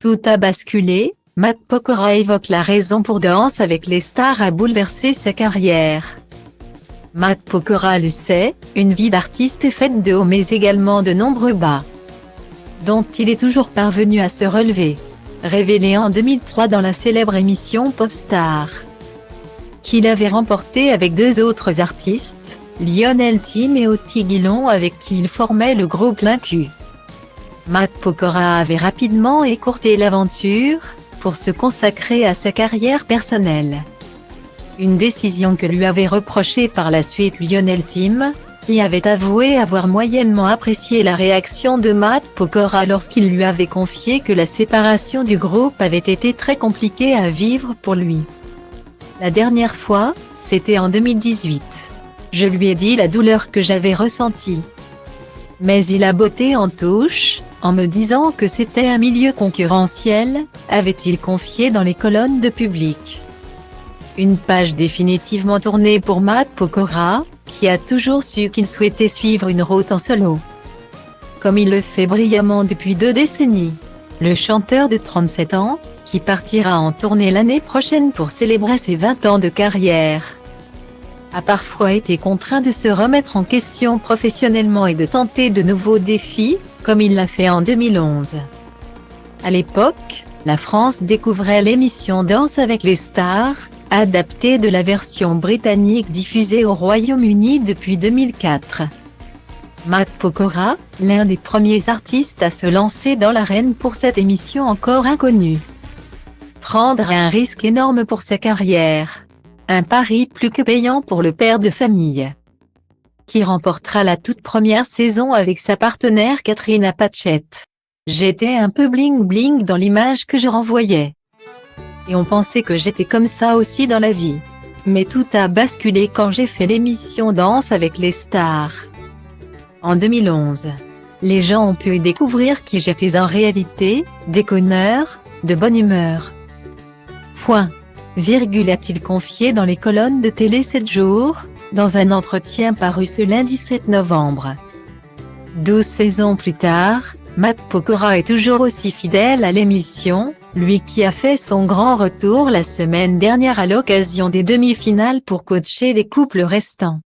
Tout a basculé, Matt Pokora évoque la raison pour Danse avec les stars a bouleversé sa carrière. Matt Pokora le sait, une vie d'artiste est faite de hauts mais également de nombreux bas, dont il est toujours parvenu à se relever. Révélé en 2003 dans la célèbre émission Popstar, qu'il avait remporté avec deux autres artistes, Lionel Tim et Oti Guillon avec qui il formait le groupe L'Incu. Matt Pokora avait rapidement écourté l'aventure, pour se consacrer à sa carrière personnelle. Une décision que lui avait reprochée par la suite Lionel Tim, qui avait avoué avoir moyennement apprécié la réaction de Matt Pokora lorsqu'il lui avait confié que la séparation du groupe avait été très compliquée à vivre pour lui. La dernière fois, c'était en 2018. Je lui ai dit la douleur que j'avais ressentie. Mais il a botté en touche, en me disant que c'était un milieu concurrentiel, avait-il confié dans les colonnes de Public. Une page définitivement tournée pour Matt Pokora, qui a toujours su qu'il souhaitait suivre une route en solo, comme il le fait brillamment depuis 2 décennies. Le chanteur de 37 ans, qui partira en tournée l'année prochaine pour célébrer ses 20 ans de carrière, a parfois été contraint de se remettre en question professionnellement et de tenter de nouveaux défis, comme il l'a fait en 2011. À l'époque, la France découvrait l'émission Danse avec les stars, adaptée de la version britannique diffusée au Royaume-Uni depuis 2004. Matt Pokora, l'un des premiers artistes à se lancer dans l'arène pour cette émission encore inconnue, prendra un risque énorme pour sa carrière. Un pari plus que payant pour le père de famille, qui remportera la toute première saison avec sa partenaire Katrina Patchett. J'étais un peu bling-bling dans l'image que je renvoyais. Et on pensait que j'étais comme ça aussi dans la vie. Mais tout a basculé quand j'ai fait l'émission Danse avec les stars. En 2011, les gens ont pu découvrir qui j'étais en réalité, déconneur, de bonne humeur. Point. A-t-il confié dans les colonnes de Télé 7 jours, dans un entretien paru ce lundi 7 novembre. 12 saisons plus tard, Matt Pokora est toujours aussi fidèle à l'émission, lui qui a fait son grand retour la semaine dernière à l'occasion des demi-finales pour coacher les couples restants.